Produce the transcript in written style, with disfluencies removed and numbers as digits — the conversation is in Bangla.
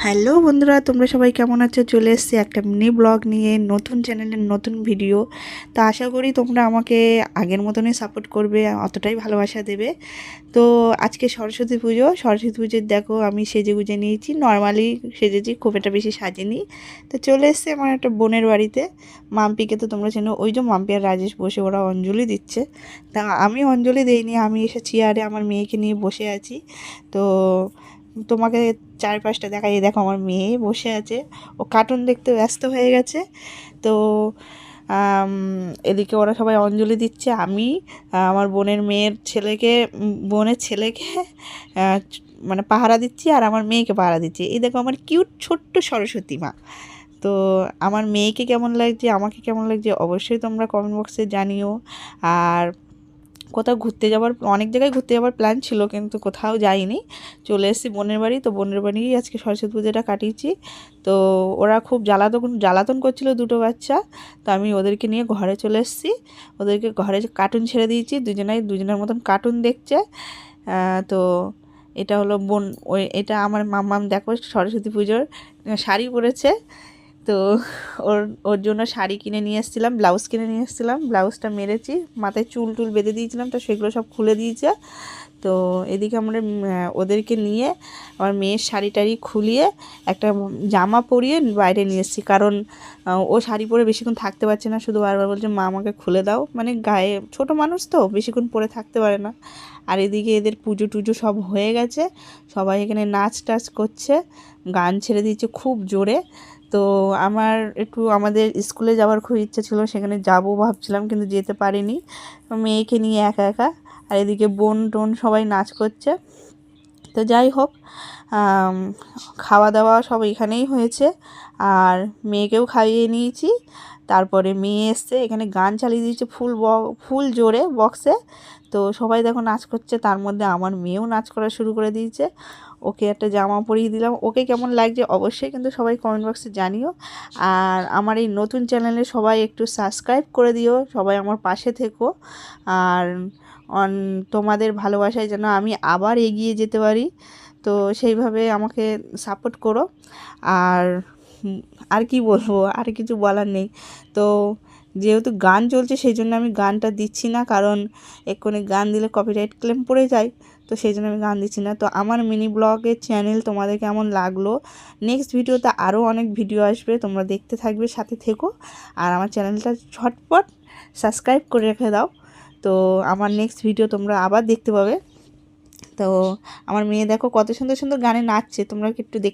হ্যালো বন্ধুরা, তোমরা সবাই কেমন আছো? চলে এসেছি একটা মিনি ব্লগ নিয়ে, নতুন চ্যানেলের নতুন ভিডিও। তো আশা করি তোমরা আমাকে আগের মতনই সাপোর্ট করবে, অতটাই ভালোবাসা দেবে। তো আজকে সরস্বতী পুজো, সরস্বতী পুজোর দেখো আমি সেজে গুজে নিয়েছি, নর্মালি সেজেছি, খুব একটা বেশি সাজিনি। তো চলে এসেছি আমার একটা বোনের বাড়িতে। মাম্পিকে তো তোমরা চেনো, ওই যে মাম্পি আর রাজেশ বসে ওরা অঞ্জলি দিচ্ছে। তা আমি অঞ্জলি দিইনি, আমি এসে চেয়ারে আমার মেয়েকে নিয়ে বসে আছি। তো তোমাকে চারপাশটা দেখাই, দেখো আমার মেয়ে বসে আছে, ও কার্টুন দেখতে ব্যস্ত হয়ে গেছে। তো আম, এদিকে ওরা সবাই অঞ্জলি দিচ্ছে, আমি আমার বোনের ছেলেকে মানে পাহারা দিচ্ছি, আর আমার মেয়েকে পাহারা দিচ্ছি। এই দেখো আমার কিউট ছোট্ট সরস্বতী মা। তো আমার মেয়েকে কেমন লাগছে, আমাকে কেমন লাগছে, অবশ্যই তোমরা কমেন্ট বক্সে জানিও। আর কোথাও ঘুরতে যাওয়ার, অনেক জায়গায় ঘুরতে যাওয়ার প্ল্যান ছিল, কিন্তু কোথাও যাইনি। চলে এসেছি বোনের বাড়ি, তো বোনের বাড়ি আজকে সরস্বতী পুজোটা কাটিয়েছি। তো ওরা খুব জ্বালাতন করছিল দুটো বাচ্চা। তো আমি ওদেরকে নিয়ে ঘরে চলে এসেছি, ওদেরকে ঘরে কার্টুন ছেড়ে দিয়েছি, দুজনের মতন কার্টুন দেখছে। তো এটা হলো বোন, এটা আমার মাম্মাম, দেখো সরস্বতী পুজোর শাড়ি পরেছে। তো ওর ওর জন্য শাড়ি কিনে নিয়ে এসেছিলাম, ব্লাউজ কিনে নিয়ে এসেছিলাম, ব্লাউজটা মেরেছি, মাথায় চুল টুল বেঁধে দিয়েছিলাম, তো সেগুলো সব খুলে দিয়েছে। তো এদিকে আমরা ওদেরকে নিয়ে আমার মেয়ের শাড়ি টাড়ি খুলিয়ে একটা জামা পরিয়ে বাইরে নিয়ে এসেছি, কারণ ও শাড়ি পরে বেশিক্ষণ থাকতে পারছে না, শুধু বারবার বলছে মা আমাকে খুলে দাও, মানে গায়ে ছোট মানুষ তো বেশিক্ষণ পরে থাকতে পারে না। আর এদিকে এদের পুজো টুজো সব হয়ে গেছে, সবাই এখানে নাচ টাচ করছে, গান ছেড়ে দিয়েছে খুব জোরে। তো আমার একটু আমাদের স্কুলে যাওয়ার খুব ইচ্ছা ছিল, সেখানে যাবো ভাবছিলাম, কিন্তু যেতে পারিনি মেয়েকে নিয়ে একা একা। আর এদিকে বোন টোন সবাই নাচ করছে। তো যাই হোক, আম, খাওয়া দাওয়া সব এখানেই হয়েছে, আর মেয়েকেও খাইয়ে নিয়েছি। তারপরে মেয়ে এসছে, এখানে গান চালিয়ে দিয়েছে ফুল জোরে বক্সে। তো সবাই দেখো নাচ করছে, তার মধ্যে আমার মেয়েও নাচ করা শুরু করে দিয়েছে। ওকে একটা জামা পরিয়ে দিলাম, ওকে কেমন লাগছে অবশ্যই কিন্তু সবাই কমেন্ট বক্সে জানিও। আর আমার এই নতুন চ্যানেলে সবাই একটু সাবস্ক্রাইব করে দিও, সবাই আমার পাশে থেকো। আর অন তোমাদের ভালোবাসায় যেন আমি আবার এগিয়ে যেতে পারি, তো সেইভাবে আমাকে সাপোর্ট করো। আর আর কি বলবো, আর কিছু বলার নেই। তো যেহেতু গান চলছে সেই জন্য আমি গানটা দিচ্ছি না, কারণ এক্ষুনি গান দিলে কপিরাইট ক্লেম পড়ে যায়, তো সেই জন্য আমি গান দিচ্ছি না। তো আমার মিনি ব্লগের চ্যানেল তোমাদের কেমন লাগলো, নেক্সট ভিডিওতে আরও অনেক ভিডিও আসবে, তোমরা দেখতে থাকবে, সাথে থেকো। আর আমার চ্যানেলটা ঝটপট সাবস্ক্রাইব করে রেখে দাও, তো আমার নেক্সট ভিডিও তোমরা আবার দেখতে পাবে। তো আমার মেয়ে দেখো কত সুন্দর সুন্দর গানে নাচছে, তোমরা একটু